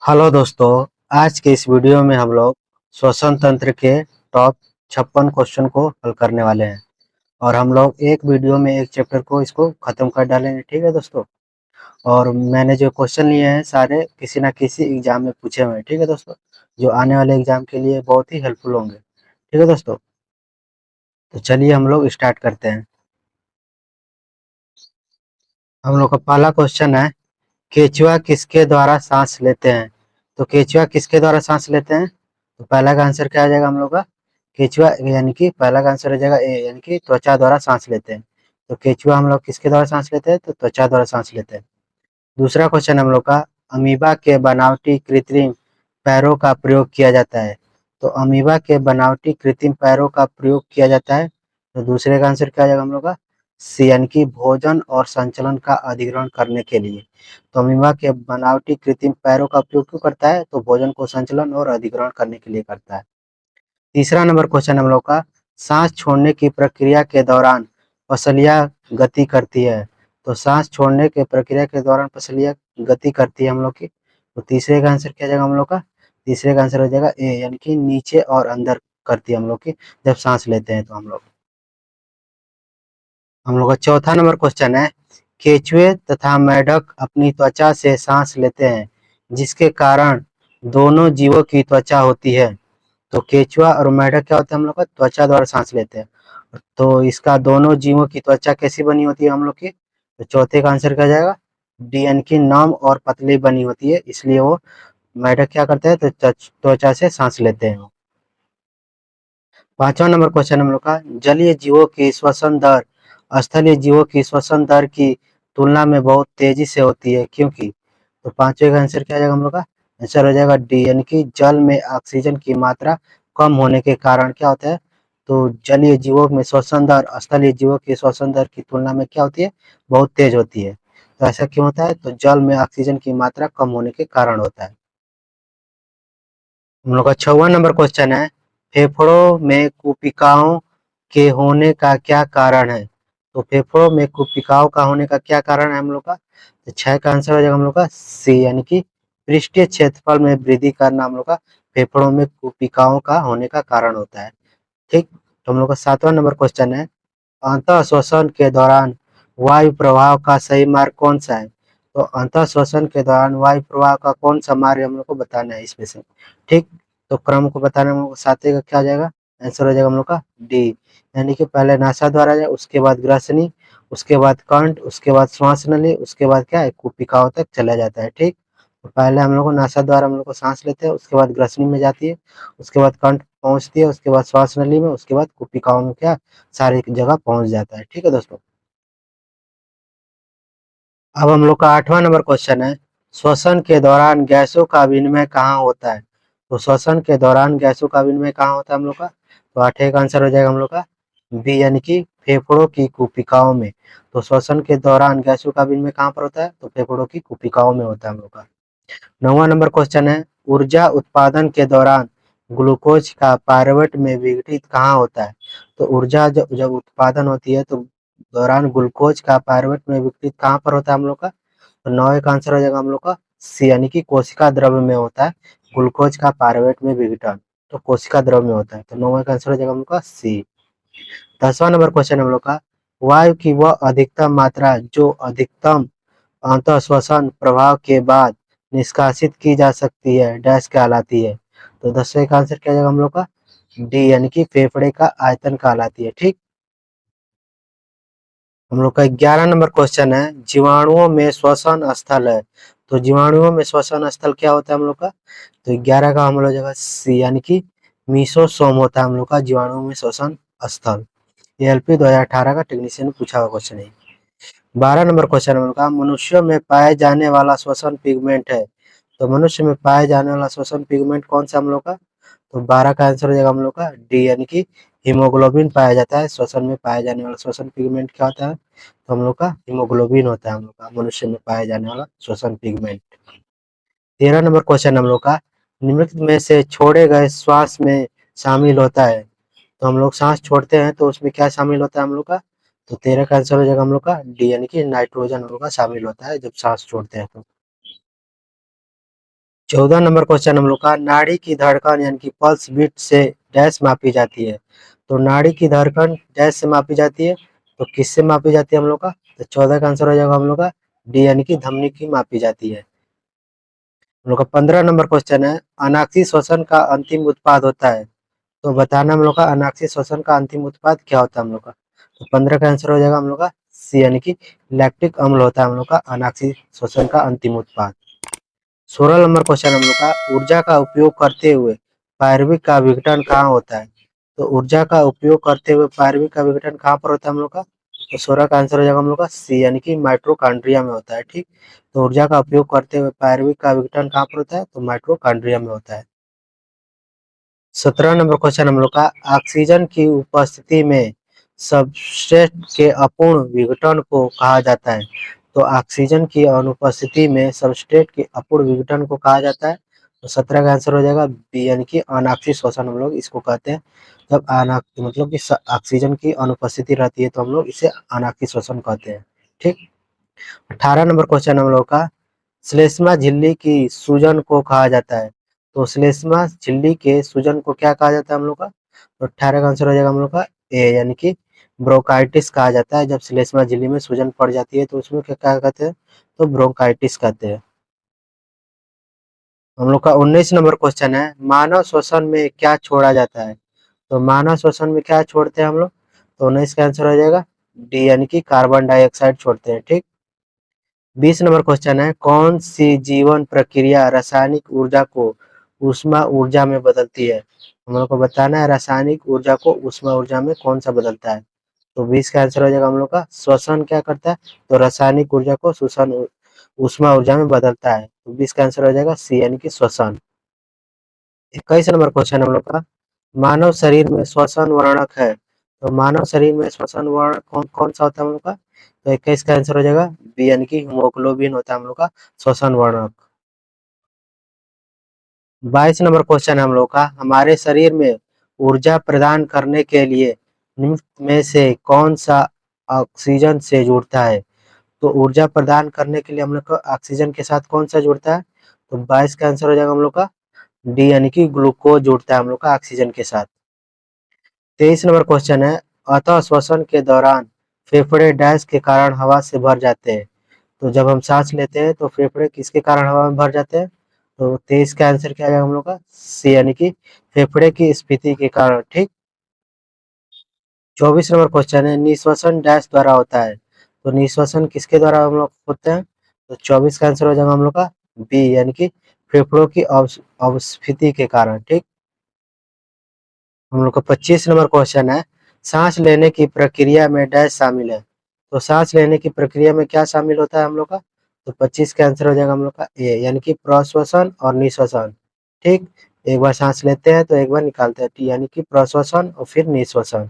Hello दोस्तों। आज के इस वीडियो में हम लोग श्वसन तंत्र के टॉप 56 क्वेश्चन को हल करने वाले हैं और हम लोग एक वीडियो में एक चैप्टर को इसको खत्म कर डालेंगे। ठीक है दोस्तों। और मैंने जो क्वेश्चन लिए हैं सारे किसी ना किसी एग्जाम में पूछे हुए हैं। ठीक है दोस्तों, जो आने वाले एग्जाम के लिए बहुत ही हेल्पफुल होंगे। ठीक है दोस्तों, तो चलिए हम लोग स्टार्ट करते हैं। हम लोग का पहला क्वेश्चन है, केचुआ किसके द्वारा सांस लेते हैं? तो केचुआ किसके द्वारा सांस लेते हैं? तो पहला का आंसर क्या आ जाएगा हम लोग का? केचुआ यानी कि पहला का आंसर हो जाएगा ए, यानी कि त्वचा द्वारा सांस लेते हैं। तो केचुआ हम लोग किसके द्वारा सांस लेते हैं? तो त्वचा द्वारा सांस लेते हैं। दूसरा क्वेश्चन हम लोग का, अमीबा के बनावटी कृत्रिम पैरों का प्रयोग किया जाता है। तो अमीबा के बनावटी कृत्रिम पैरों का प्रयोग किया जाता है। तो दूसरे का आंसर क्या आ जाएगा हम लोग का? सी, यानी कि भोजन और संचलन का अधिग्रहण करने के लिए। तो अमीबा के बनावटी कृत्रिम पैरों का उपयोग क्यों करता है? तो भोजन को संचलन और अधिग्रहण करने के लिए करता है। तीसरा नंबर क्वेश्चन हम लोग का, सांस छोड़ने की प्रक्रिया के दौरान पसलियाँ गति करती है। तो सांस छोड़ने के प्रक्रिया के दौरान पसलियाँ गति करती है हम लोग की। तो तीसरे का आंसर क्या हो जाएगा हम लोग का? तीसरे का आंसर हो जाएगा ए, यानी कि नीचे और अंदर करती है हम लोग की जब सांस लेते हैं। तो हम लोग का चौथा नंबर क्वेश्चन है, केचुए तथा मेढक अपनी त्वचा से सांस लेते हैं, जिसके कारण दोनों जीवों की त्वचा होती है। तो केचुआ और मेढक क्या होता है हम लोग का? त्वचा द्वारा सांस लेते हैं। तो इसका दोनों जीवों की त्वचा कैसी बनी होती है हम लोग की? तो चौथे का आंसर क्या जाएगा? डी, यानी कि नम और पतली बनी होती है, इसलिए वो मेढक क्या करते हैं? तो त्वचा से सांस लेते हैं। पांचवा नंबर क्वेश्चन हम लोग का, जलीय जीवों की श्वसन दर स्थलीय जीवों की श्वसन दर की तुलना में बहुत तेजी से होती है, क्योंकि? तो पांचवे का आंसर क्या आ जाएगा हम लोग का? आंसर हो जाएगा डी, यानी कि जल में ऑक्सीजन की मात्रा कम होने के कारण क्या होता है? तो जलीय जीवों में श्वसन दर स्थलीय जीवों की श्वसन दर की तुलना में क्या होती है? बहुत तेज होती है। तो ऐसा क्यों होता है? तो जल में ऑक्सीजन की मात्रा कम होने के कारण होता है। हम लोग का छठवां नंबर क्वेश्चन है, फेफड़ों में कुपिकाओं के होने का क्या कारण है? तो फेफड़ों में कुपिकाओं का होने का क्या कारण है हम लोग का? तो छह का आंसर हो जाएगा हम लोग का सी, यानी कि पृष्ठीय क्षेत्रफल में वृद्धि करना हम लोग का फेफड़ों में कुपिकाओं का होने का कारण होता है। ठीक। तो हम लोग का सातवां नंबर क्वेश्चन है, अंतः श्वसन के दौरान वायु प्रवाह का सही मार्ग कौन सा है? तो अंतः श्वसन के दौरान वायु प्रवाह का कौन सा मार्ग हम लोग को बताना है इसमें से। ठीक। तो क्रम को बताने में सातवें का क्या आ जाएगा? आंसर हो जाएगा हम लोग का डी, यानी कि पहले नासा द्वारा जाए, उसके बाद ग्रसनी, उसके बाद कंठ, उसके बाद श्वास नली, उसके बाद क्या है? कुपिकाओं तक चला जाता है। ठीक। तो पहले हम लोग को नासा द्वारा हम लोग को सांस लेते हैं, उसके बाद ग्रसनी में जाती है, उसके बाद कंठ पहुंचती है, उसके बाद श्वास नली में, उसके बाद कुपिकाओं में क्या सारी जगह पहुंच जाता है। ठीक है दोस्तों। अब हम लोग का आठवां नंबर क्वेश्चन है, श्वसन के दौरान गैसों का विनिमय कहाँ होता है? तो श्वसन के दौरान गैसों का विनिमय कहाँ होता है हम लोग का? तो आठवें का आंसर हो जाएगा हम लोग का बी, यानी कि फेफड़ों की कुपिकाओं में। तो श्वसन के दौरान गैसों का विनिमय कहाँ पर होता है? तो फेफड़ों की कुपिकाओं में होता है हम लोग का। नौवां नंबर क्वेश्चन है, ऊर्जा उत्पादन के दौरान ग्लूकोज का पायरुवेट में विघटित कहाँ होता है? तो ऊर्जा जब जब उत्पादन होती है तो दौरान ग्लूकोज का पायरुवेट में विघटित कहाँ पर होता है हम लोग का? तो नौवे का आंसर हो जाएगा हम लोग का सी, यानी कि कोशिका द्रव्य में होता है ग्लूकोज का पायरुवेट में विघटन। तो कोशिका द्रव्य में होता है, तो नौवे का आंसर हो जाएगा हम लोग का सी। 10वां नंबर क्वेश्चन हम लोग का, वायु की वह अधिकतम मात्रा जो अधिकतम अंतःश्वसन प्रभाव के बाद निष्कासित की जा सकती है डैश कहलाती है? तो 10वें का आंसर क्या हो जाएगा हम लोग का? डी, यानी कि फेफड़े का आयतन कहलाती है। ठीक। हम लोग का 11 नंबर क्वेश्चन है, जीवाणुओं में श्वसन स्थल है। तो जीवाणुओं में श्वसन स्थल क्या होता है हम लोग का? तो 11 का हम लोग जगह सी, यानी कि मीसोसोम होता है हम लोग का जीवाणुओं में श्वसन स्थल। ये एलपी 2018 का टेक्नीशियन ने पूछा हुआ क्वेश्चन है। 12 नंबर क्वेश्चन हम लोग का, मनुष्यों में पाए जाने वाला श्वसन पिगमेंट है। तो मनुष्य में पाए जाने वाला श्वसन पिगमेंट कौन सा हम लोग का? तो 12 का आंसर हो जाएगा हम लोग का डी, यानी कि हीमोग्लोबिन पाया जाता है श्वसन में पाए जाने वाला श्वसन पिगमेंट क्या होता है? तो हम लोग का हीमोग्लोबिन होता है हम लोग का मनुष्य में पाए जाने वाला श्वसन पिगमेंट। 13 नंबर क्वेश्चन हम लोग का, निम्नलिखित में से छोड़े गए श्वास में शामिल होता है। तो हम लोग सांस छोड़ते हैं तो उसमें क्या शामिल होता है हम लोग का? तो 13 का आंसर हो जाएगा हम लोग का डी, यानी कि नाइट्रोजन हम लोग का शामिल होता है जब सांस छोड़ते हैं तो। 14 नंबर क्वेश्चन हम लोग का, नाड़ी की धड़कन यानी कि पल्स बीट से डैश मापी जाती है। तो नाड़ी की धड़कन डैश से मापी जाती है, तो किससे मापी जाती है हम लोग का? तो 14 का आंसर हो जाएगा हम लोग का डी यानी कि धमनी की मापी जाती है। हम लोग का 15 नंबर क्वेश्चन है, अनाक्षी श्वसन का अंतिम उत्पाद होता है। तो बताना हम लोग का अनाक्षी श्वसन का अंतिम उत्पाद क्या होता है हम लोग का? तो 15 का आंसर हो जाएगा हम लोग का सी यानी कि लैक्टिक अम्ल होता है हम लोग का अनाक्षी श्वसन का अंतिम उत्पाद। 16 नंबर क्वेश्चन हम लोग का, ऊर्जा का उपयोग करते हुए पायरुविक का विघटन कहाँ होता है? तो ऊर्जा का उपयोग करते हुए पायरुविक का विघटन कहाँ पर होता है हम लोग का? तो 16 का आंसर हो जाएगा हम लोग का सी यानी कि माइटोकॉन्ड्रिया में होता है। ठीक, तो ऊर्जा का उपयोग करते हुए पायरुविक का विघटन कहाँ पर होता है? तो माइटोकॉन्ड्रिया में होता है। 17 नंबर क्वेश्चन हम लोग का, ऑक्सीजन की उपस्थिति में सबस्ट्रेट के अपूर्ण विघटन को कहा जाता है। तो ऑक्सीजन की अनुपस्थिति में सबस्ट्रेट के अपूर्ण विघटन को कहा जाता है। तो 17 का आंसर हो जाएगा बी यानी कि अनाक्षी श्वसन हम लोग इसको कहते हैं। जब मतलब कि ऑक्सीजन की अनुपस्थिति रहती है तो हम लोग इसे अनाक्षी श्वसन कहते हैं। ठीक, 18 नंबर क्वेश्चन हम लोग का, श्लेष्मा झिल्ली की सूजन को कहा जाता है। तो श्लेष्मा झिल्ली के सूजन को क्या कहा जाता है हम लोग का? तो 18 का आंसर हो जाएगा हम लोग का ए यानी कि ब्रोंकाइटिस कहा जाता है। जब श्लेष्मा झिल्ली में सूजन पड़ जाती है तो उसमें क्या क्या कहते हैं? तो ब्रोंकाइटिस कहते हैं। हम लोग का 19 नंबर क्वेश्चन है, मानव श्वसन में क्या छोड़ा जाता है? तो मानव श्वसन में क्या छोड़ते हैं हम लोग? तो 19 का आंसर हो जाएगा डी यानी कि कार्बन डाइऑक्साइड छोड़ते हैं। ठीक, 20 नंबर क्वेश्चन है, कौन सी जीवन प्रक्रिया रासायनिक ऊर्जा को ऊष्मा ऊर्जा में बदलती है? हम लोग को बताना है रासायनिक ऊर्जा को ऊष्मा ऊर्जा में कौन सा बदलता है। तो 20 का आंसर हो जाएगा हम लोग का श्वसन क्या करता है? तो रासायनिक ऊर्जा को श्वसन ऊष्मा ऊर्जा में बदलता है। तो 20 का आंसर हो जाएगा सी यानी कि श्वसन। 21 नंबर क्वेश्चन हम लोग का, मानव शरीर में श्वसन वर्णक है। तो मानव शरीर में श्वसन वर्णक कौन कौन सा होता है हम लोग का? तो 21 का आंसर हो जाएगा बी यानी कि हीमोग्लोबिन होता है हम लोग का श्वसन वर्णक। 22 नंबर क्वेश्चन है हम लोग का, हमारे शरीर में ऊर्जा प्रदान करने के लिए निम्न में से कौन सा ऑक्सीजन से जुड़ता है? तो ऊर्जा प्रदान करने के लिए हम लोग को ऑक्सीजन के साथ कौन सा जुड़ता है? तो 22 का आंसर हो जाएगा हम लोग का डी यानी कि ग्लूकोज जुड़ता है हम लोग का ऑक्सीजन के साथ। 23 नंबर क्वेश्चन है, अतः श्वसन के दौरान फेफड़े डैश के कारण हवा से भर जाते हैं। तो जब हम सांस लेते हैं तो फेफड़े किसके कारण हवा में भर जाते हैं? तो 23 का आंसर क्या आएगा हम लोग का सी यानी कि फेफड़े की स्फीति के कारण। ठीक, 24 नंबर क्वेश्चन है, निश्वसन डैश द्वारा होता है। तो निश्वसन किसके द्वारा हम लोग होते हैं? तो 24 का आंसर हो जाएगा हम लोग का बी यानी कि फेफड़ों की अवस्फीति के कारण। ठीक, हम लोग का 25 नंबर क्वेश्चन है, सांस लेने की प्रक्रिया में डैश शामिल है। तो सांस लेने की प्रक्रिया में क्या शामिल होता है हम लोग का? तो 25 का आंसर हो जाएगा हम लोग का ए यानी कि प्रश्वसन और निश्वसन। ठीक, एक बार सांस लेते हैं तो एक बार निकालते हैं, टी यानी कि प्रश्वसन और फिर निश्वसन।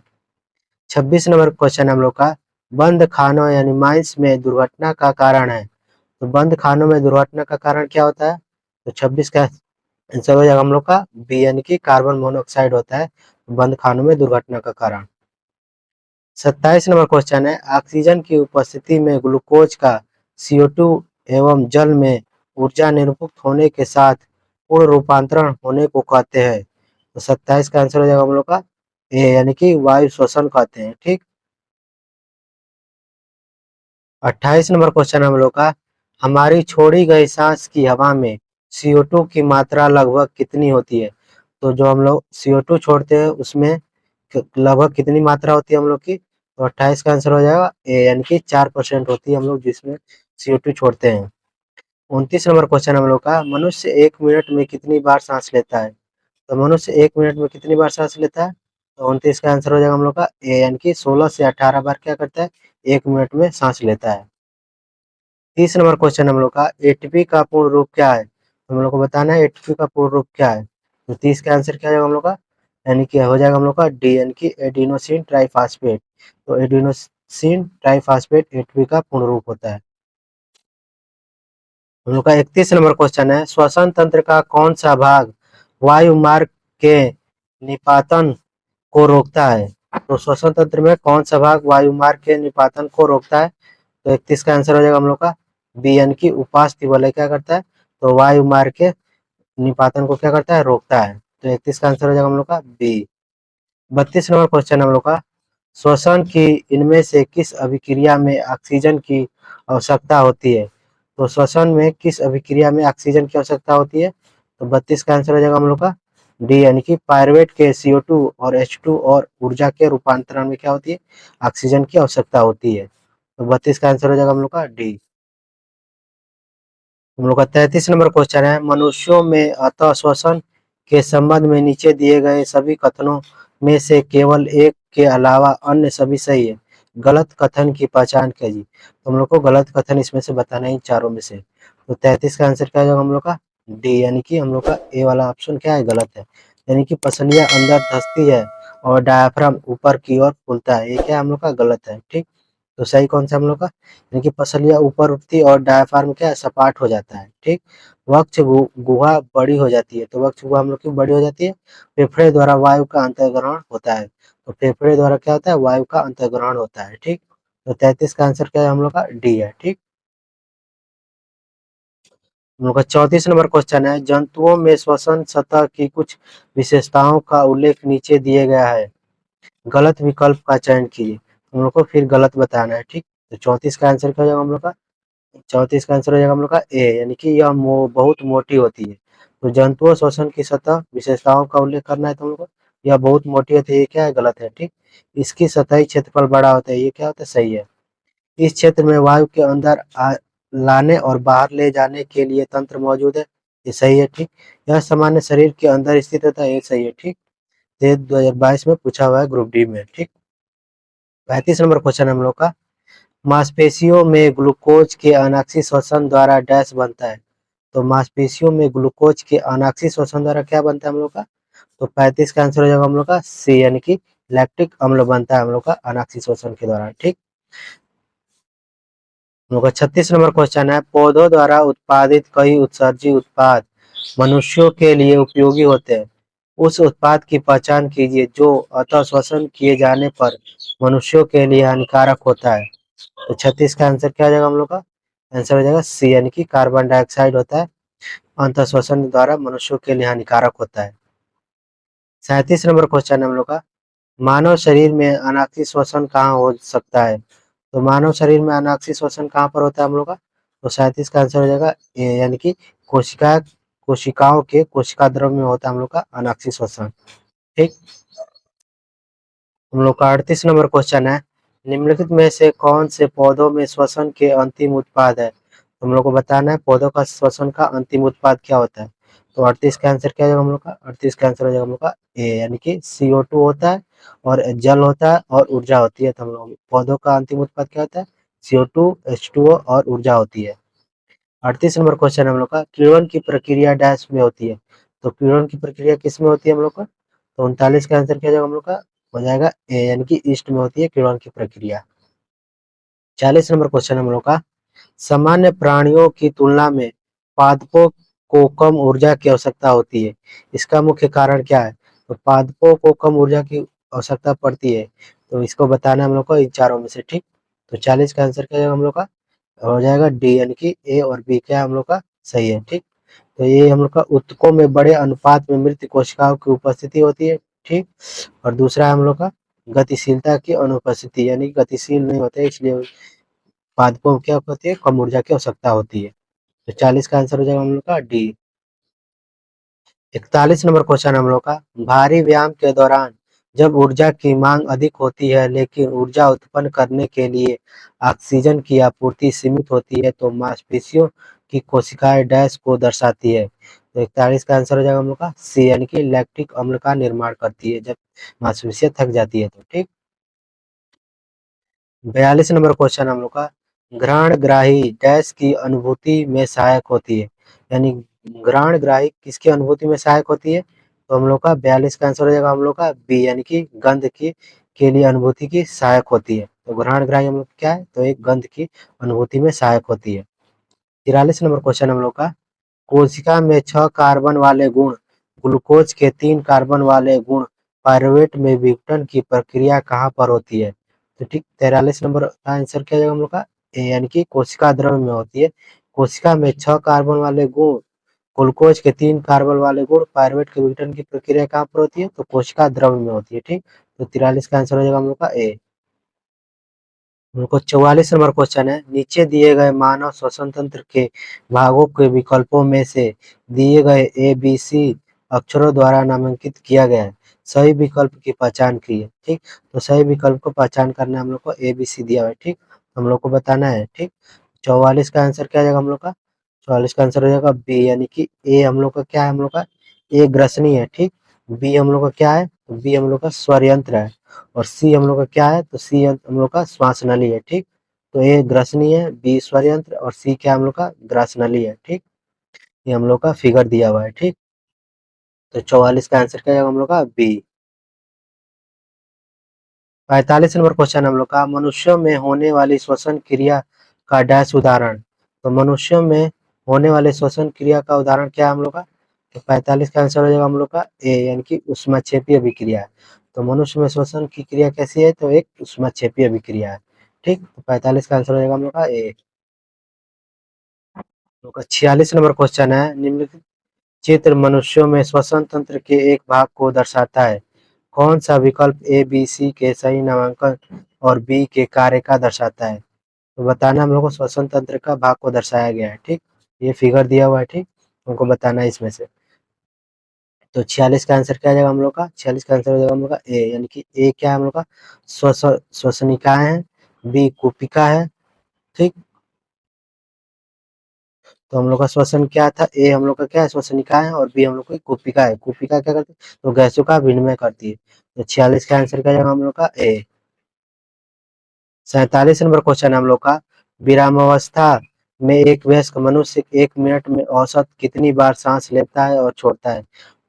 26 नंबर क्वेश्चन हम लोग का, बंद खानों यानी माइंस में दुर्घटना का कारण है। तो बंद खानों में दुर्घटना का कारण क्या होता है? तो 26 का आंसर हो जाएगा हम लोग का बी यानी कि कार्बन मोनोऑक्साइड होता है बंद खानों में दुर्घटना का कारण। 27 नंबर क्वेश्चन है, ऑक्सीजन की उपस्थिति में ग्लूकोज का CO2 एवं जल में ऊर्जा निर्मुक्त होने के साथ पूर्ण रूपांतरण होने को कहते हैं। तो 27 का आंसर हो जाएगा हम लोग का ए यानी कि वायु श्वसन कहते हैं। ठीक, 28 नंबर क्वेश्चन हम लोग का, हमारी छोड़ी गई सांस की हवा में CO2 की मात्रा लगभग कितनी होती है? तो जो हम लोग CO2 छोड़ते हैं उसमें लगभग कितनी मात्रा होती है हम लोग की? तो 28 का आंसर हो जाएगा ए यानी कि 4% होती है हम लोग जिसमें CO2 छोड़ते हैं। 29 नंबर क्वेश्चन हम लोग का, मनुष्य 1 मिनट में कितनी बार सांस लेता है? तो मनुष्य 1 मिनट में कितनी बार सांस लेता है? तो 29 का आंसर हो जाएगा हम लोग का ए यानी कि 16 से 18 बार क्या करता है? 1 मिनट में सांस लेता है। 30 नंबर क्वेश्चन हम लोग का, एटीपी का पूर्ण रूप क्या है? तो हम लोग को बताना है एटीपी का पूर्ण रूप क्या है। तो 30 का आंसर क्या हो जाएगा हम लोग का? यानी कि हो जाएगा हम लोग का डी यानी कि एडिनोसिन ट्राइफॉस्फेट। तो एडिनोसिन ट्राइफॉस्फेट एटीपी का पूर्ण रूप होता है। हम लोग का 31 नंबर क्वेश्चन है, श्वसन तंत्र का कौन सा भाग वायु मार्ग के निपातन को रोकता है? तो श्वसन तंत्र में कौन सा भाग वायु मार्ग के निपातन को रोकता है? तो 31 का आंसर हो जाएगा हम लोग का बी यानी कि उपास्थि वलय क्या करता है? तो वायु मार्ग के निपातन को क्या करता है, रोकता है। तो 31 का आंसर हो जाएगा हम लोग का बी। 32 नंबर क्वेश्चन हम लोग का, श्वसन की इनमें से किस अभिक्रिया में ऑक्सीजन की आवश्यकता होती है? तो श्वसन में किस अभिक्रिया में ऑक्सीजन की आवश्यकता होती है? तो 32 का आंसर हो जाएगा हम लोग का डी, यानी कि पायरुवेट के CO2 और H2 और ऊर्जा के रूपांतरण में क्या होती है, ऑक्सीजन की आवश्यकता होती है। तो 32 का आंसर हो जाएगा हम लोग का डी। हम लोग का 33 नंबर क्वेश्चन है, मनुष्यों में अतः श्वसन के संबंध में नीचे दिए गए सभी कथनों में से केवल एक के अलावा अन्य सभी सही है, गलत कथन की पहचान कीजिए। तो हम लोग को गलत कथन इसमें से बताना है इन चारों में से। तो 33 का आंसर क्या होगा हम लोग का डी, यानी कि हम लोग का ए वाला ऑप्शन क्या है, गलत है। यानी कि पसलियां अंदर धंसती है और डायाफ्राम ऊपर की ओर फूलता है, ये क्या हम लोग का गलत है, ठीक। तो सही कौन सा हम लोग का, यानी कि पसलियाँ ऊपर उठती है और डायाफ्राम क्या है, सपाट हो जाता है, ठीक। वक्ष गुहा बड़ी हो जाती है, तो वक्ष गुहा हम लोग की बड़ी हो जाती है, फेफड़े द्वारा वायु का अंतर्ग्रहण होता है। तो फेफड़े द्वारा क्या होता है, वायु का अंतर्ग्रहण होता है, ठीक। तो 33 का आंसर क्या है हम लोग का डी है, ठीक। हम लोग का 34 नंबर क्वेश्चन है, जंतुओं में श्वसन सतह की कुछ विशेषताओं का उल्लेख नीचे दिए गया है, गलत विकल्प का चयन कीजिए। हम लोग को फिर गलत बताना है, ठीक। तो 34 का आंसर क्या हो जाएगा हम लोग का, 34 का आंसर हो जाएगा हम लोग का ए, यानी कि यह बहुत मोटी होती है। तो जंतुओं श्वसन की सतह विशेषताओं का उल्लेख करना है तो हम लोग को, यह बहुत मोटी होती है, ये क्या है, गलत है, ठीक। इसकी सतही क्षेत्रफल बड़ा होता है, ये क्या होता है, सही है। इस क्षेत्र में वायु के अंदर लाने और बाहर ले जाने के लिए तंत्र मौजूद है, ये सही है, ठीक। यह सामान्य शरीर के अंदर स्थित होता है, ये सही है, ठीक। ये 2022 में पूछा हुआ है ग्रुप डी में, ठीक। 35 नंबर क्वेश्चन हम लोग का, मांसपेशियों में ग्लूकोज के अनाक्षी श्वसन द्वारा डैश बनता है। तो मांसपेशियों में ग्लूकोज के अनाक्षी श्वसन द्वारा क्या बनता है हम लोग का, तो 35 का आंसर हो जाएगा हम लोग का सी, यानी कि लैक्टिक अम्ल बनता है हम लोग का अनाक्षी श्वसन के दौरान, ठीक। हम लोग का 36 नंबर क्वेश्चन है, पौधों द्वारा उत्पादित कई उत्सर्जी उत्पाद मनुष्यों के लिए उपयोगी होते हैं, उस उत्पाद की पहचान कीजिए जो अतः श्वसन किए जाने पर मनुष्यों के लिए हानिकारक होता है। तो 36 का आंसर क्या हो जाएगा हम लोग का, आंसर हो जाएगा सी, यानी कि कार्बन डाइऑक्साइड होता है, अंतः श्वसन द्वारा मनुष्यों के लिए हानिकारक होता है। 37 नंबर क्वेश्चन है हम लोग का, मानव शरीर में अनाक्षी श्वसन कहाँ हो सकता है? तो मानव शरीर में अनाक्षी श्वसन कहाँ पर होता है हम लोग का, तो 37 का आंसर हो जाएगा ए, यानी कि कोशिकाओं के कोशिका द्रव में होता है हम लोग का अनाक्षी श्वसन, ठीक। हम लोग का 38 नंबर क्वेश्चन है, निम्नलिखित में से कौन से पौधों में श्वसन के अंतिम उत्पाद है? तो हम लोग को बताना है पौधों का श्वसन का अंतिम उत्पाद क्या होता है। तो 38 का आंसर क्या हो जाएगा हम लोग का, 38 का आंसर हो जाएगा हम लोग का ए, यानी कि CO2 होता है और जल होता है और ऊर्जा होती है। तो हम लोग पौधों का अंतिम उत्पाद क्या होता है, CO2 H2O और ऊर्जा होती है। 38 नंबर क्वेश्चन हम लोग का, किण्वन की प्रक्रिया डैश में होती है? तो किण्वन की प्रक्रिया किस में होती है हम लोग का, तो 39 का आंसर क्या हो जाएगा हम लोग का, हो जाएगा ए, यानी कि ईस्ट में होती है किण्वन की प्रक्रिया। 40 नंबर क्वेश्चन हम लोग का, सामान्य प्राणियों की तुलना में पादपों को कम ऊर्जा की आवश्यकता होती है, इसका मुख्य कारण क्या है? तो पादपों को कम ऊर्जा की आवश्यकता पड़ती है, तो इसको बताना है हम लोग को इन चारों में से, ठीक। तो 40 का आंसर क्या हो जाएगा हम लोग का, हो जाएगा डी, यानी कि ए और बी क्या हम लोग का सही है, ठीक। तो ये हम लोग का ऊतकों में बड़े अनुपात में मृत कोशिकाओं की उपस्थिति होती है, ठीक। और दूसरा है हम लोग का गतिशीलता की अनुपस्थिति, यानी गतिशील नहीं होते इसलिए पादपों को क्या होती है, कम ऊर्जा की आवश्यकता होती है। तो 40 का आंसर हो जाएगा हम लोग का डी। 41 नंबर क्वेश्चन हम लोग का, भारी व्यायाम के दौरान जब ऊर्जा की मांग अधिक होती है लेकिन ऊर्जा उत्पन्न करने के लिए ऑक्सीजन की आपूर्ति सीमित होती है तो मांसपेशियों की कोशिकाएं डैश को दर्शाती है। तो 41 का आंसर हो जाएगा हम लोग का सी, यानी कि लैक्टिक अम्ल का निर्माण करती है जब मांसपेशियां थक जाती है तो, ठीक। 42 नंबर क्वेश्चन हम लोग का, घ्राणग्राही डैश की अनुभूति में सहायक होती है, यानी घ्राणग्राही किसकी अनुभूति में सहायक होती है? तो हम लोग का 42 का आंसर हो जाएगा हम लोग का बी, यानी कि गंध की के लिए अनुभूति की सहायक होती है। तो घ्राणग्राही हम लोग क्या है, तो एक गंध की अनुभूति में सहायक होती है। 43 नंबर क्वेश्चन हम लोग का, कोशिका में 6 कार्बन वाले गुण ग्लूकोज के 3 कार्बन वाले गुण पायरुवेट में विघटन की प्रक्रिया कहाँ पर होती है? तो ठीक 43 नंबर का आंसर क्या जाएगा हम लोग का ए, यानी कि कोशिका द्रव्य में होती है। कोशिका में 6 कार्बन वाले गुण ग्लूकोज के 3 कार्बन वाले गुण पायरुवेट के विघटन की प्रक्रिया कहाँ पर होती है? तो कोशिका द्रव्य में होती है। ठीक, तो 43 का आंसर हो जाएगा हम लोग का ए। उनको 44 नंबर क्वेश्चन है, नीचे दिए गए मानव श्वसन तंत्र के भागों के विकल्पों में से दिए गए ए बी सी अक्षरों द्वारा नामांकित किया गया है, सही विकल्प की पहचान कीजिए। ठीक, तो सही विकल्प को पहचान करना है हम लोग को, ए बी सी दिया हुआ है। ठीक, हम लोग को बताना है। ठीक, 44 का आंसर क्या आ जाएगा हम लोग का? 44 का आंसर हो जाएगा बी, यानी कि ए हम लोग का क्या है? हम लोग का ए ग्रसनी है। ठीक, बी हम लोग का क्या है? तो बी हम लोग का स्वर यंत्र है। और सी हम लोग का क्या है? तो सी हम लोग का श्वास नली है। ठीक, तो ए ग्रसनी है, बी स्वर यंत्र और सी क्या हम लोग का? ग्रास नली है। ठीक, ये हम लोग का फिगर दिया हुआ है। ठीक, तो 44 का आंसर क्या है हम लोग का? बी। 45 नंबर क्वेश्चन हम लोग का, मनुष्यों में होने वाली श्वसन क्रिया का डैश उदाहरण। तो मनुष्यों में होने वाले श्वसन क्रिया का उदाहरण क्या है हम लोग का? तो 45 का आंसर हो जाएगा हम लोग का ए, यानी कि ऊष्माक्षेपीय अभिक्रिया है। तो मनुष्य में श्वसन की क्रिया कैसी है? तो एक ऊष्माक्षेपीय अभिक्रिया है। ठीक, तो 45 का आंसर हो जाएगा हम लोग का ए। तो 46 नंबर क्वेश्चन है, निम्नलिखित चित्र मनुष्यों में श्वसन तंत्र के एक भाग को दर्शाता है, कौन सा विकल्प ए बी सी के सही नामांकन और बी के कार्य का दर्शाता है? तो बताना हम लोग को श्वसन तंत्र का भाग को दर्शाया गया है। ठीक, ये फिगर दिया हुआ है। ठीक, उनको बताना है इसमें से। तो 46 का आंसर क्या आ जाएगा हम लोग का? 46 का आंसर हो जाएगा हम लोग का ए, यानी कि ए क्या है हम लोग का? श्वसनिकाएं हैं, बी कुपिका है। ठीक, तो हम लोग का श्वसन क्या था? ए हम लोग का क्या है? श्वसनिका है, और बी हम लोग की कुपिका है। कुपिका क्या करती है? तो गैसों का विनिमय करती है। तो 46 का आंसर क्या जाएगा हम लोग का? ए। 47 नंबर क्वेश्चन है हम लोग का, विरामावस्था में एक वयस्क मनुष्य 1 मिनट में औसत कितनी बार सांस लेता है और छोड़ता है?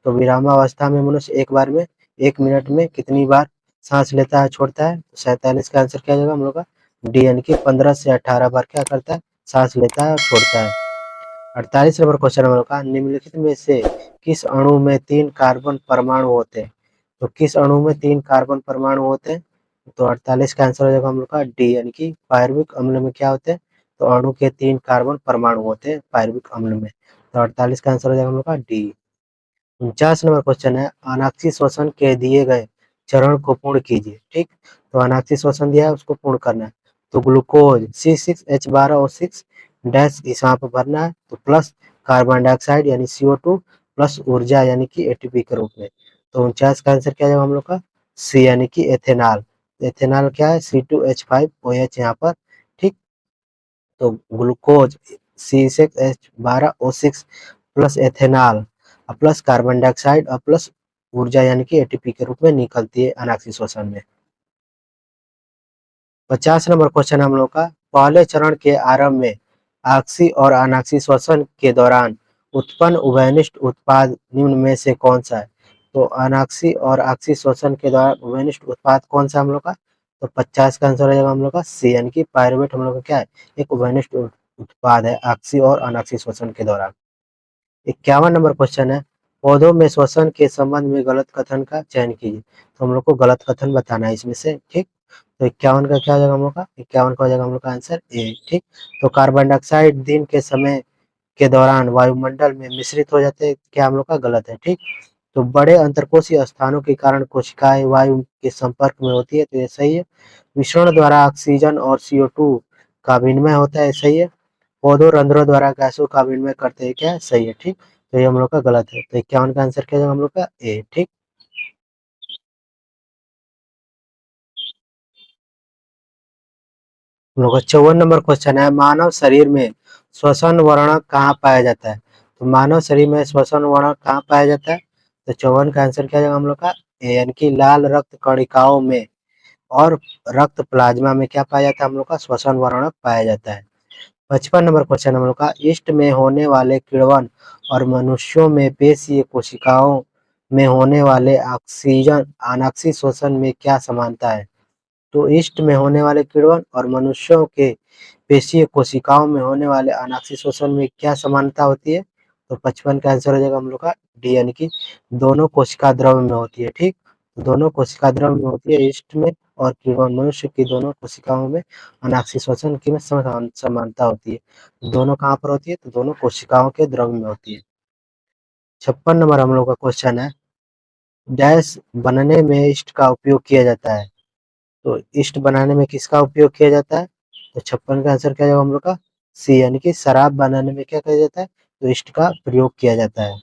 तो विरामावस्था में मनुष्य एक बार में 1 मिनट में कितनी बार सांस लेता है, छोड़ता है? तो 47 का आंसर क्या जाएगा हम लोग का? डी, यानी कि 15 से 18 बार क्या करता है? सांस लेता है और छोड़ता है। 48 नंबर क्वेश्चन हम लोग का, निम्नलिखित में से किस अणु में 3 कार्बन परमाणु होते हैं? तो किस अणु में 3 कार्बन परमाणु होते हैं? तो 48 का आंसर हो जाएगा हम लोग का डी, यानी कि पायरुविक अम्ल में क्या होते हैं? तो अणु के 3 कार्बन परमाणु होते हैं पायरुविक अम्ल में। तो 48 का आंसर हो जाएगा हम लोग का डी। 49 नंबर क्वेश्चन है, अनाक्षी श्वसन के दिए गए चरण को पूर्ण कीजिए। ठीक, तो अनाक्षी श्वसन दिया है, उसको पूर्ण करना है। तो ग्लूकोज C6H12O6 डैश इस यहाँ पर भरना है, तो प्लस कार्बन डाइऑक्साइड यानी CO2 प्लस ऊर्जा यानी कि एटीपी के रूप में। तो 49 का आंसर क्या जाएगा हम लोग का? सी, यानी कि एथेनॉल। एथेनॉल क्या है? C2H5OH यहाँ पर। ठीक, तो glucose C6H12O6 plus ethanol plus carbon dioxide और प्लस ऊर्जा यानी कि एटीपी के रूप में निकलती है अनाक्षी श्वसन में। 50 नंबर क्वेश्चन हम लोग का, पहले चरण के आरंभ में आक्षी और अनाक्षी श्वसन के दौरान उत्पन्न उभयनिष्ठ उत्पाद निम्न में से कौन सा है? तो अनाक्षी और अक्षी श्वसन के दौरान उभयनिष्ठ उत्पाद कौन सा हम लोग का? तो 50 का आंसर हो जाएगा हम लोग का सी, यानी कि पायरुवेट हम लोग का क्या है? एक उभयनिष्ठ उत्पाद है अक्षी और अनाक्षी श्वसन के दौरान। 51 नंबर क्वेश्चन है, पौधों में श्वसन के संबंध में गलत कथन का चयन कीजिए। तो हम लोग को गलत कथन बताना है इसमें से। ठीक, तो 51 का क्या हो जाएगा हम लोग का? 51 का हो जाएगा हम लोग का आंसर ए। ठीक, तो कार्बन डाइऑक्साइड दिन के समय के दौरान वायुमंडल में मिश्रित हो जाते हैं, क्या हम लोग का? गलत है। ठीक, तो बड़े अंतरकोशीय स्थानों के कारण कोशिकाएं वायु के संपर्क में होती है, तो ये सही है। मिश्रण द्वारा ऑक्सीजन और CO2 का विनिमय होता है, सही है। पौधों रंध्रों द्वारा गैसों का विनिमय करते हैं, क्या है? सही है। ठीक, तो ये हम लोग का गलत है। तो 51 का आंसर क्या है हम लोग का? ए। ठीक, हम लोग का 54 नंबर क्वेश्चन है, मानव शरीर में श्वसन वर्णक कहाँ पाया जाता है? तो मानव शरीर में श्वसन वर्णक कहाँ पाया जाता है? तो 54 का आंसर क्या है हम लोग का? ए, यानी कि लाल रक्त कणिकाओं में और रक्त प्लाज्मा में क्या पाया जाता है? हम लोग का श्वसन वर्णक पाया जाता है। 55 नंबर क्वेश्चन हम लोग का, ईस्ट में होने वाले किण्वन और मनुष्यों में पेशीय कोशिकाओं में होने वाले ऑक्सीजन अनाक्षी श्वसन में क्या समानता है? तो ईस्ट में होने वाले किण्वन और मनुष्यों के पेशीय कोशिकाओं में होने वाले अनाक्षी श्वसन में क्या समानता होती है? तो 55 का आंसर हो जाएगा हम लोग का डी, यानी कि दोनों कोशिका द्रव्य में होती है। ठीक, दोनों कोशिका द्रव्य में होती है ईस्ट में, और किण्वन मनुष्य की दोनों कोशिकाओं में अनाक्षी श्वसन की में समानता होती है। दोनों कहाँ पर होती है? तो दोनों कोशिकाओं के द्रव्य में होती है। 56 नंबर हम लोग का क्वेश्चन है, डैश बनने में ईस्ट का उपयोग किया जाता है। तो ईस्ट बनाने में किसका उपयोग किया जाता है? तो 56 का आंसर क्या होगा हम लोग का? सी, यानी कि शराब बनाने में क्या किया जाता है? तो ईस्ट का प्रयोग किया जाता है।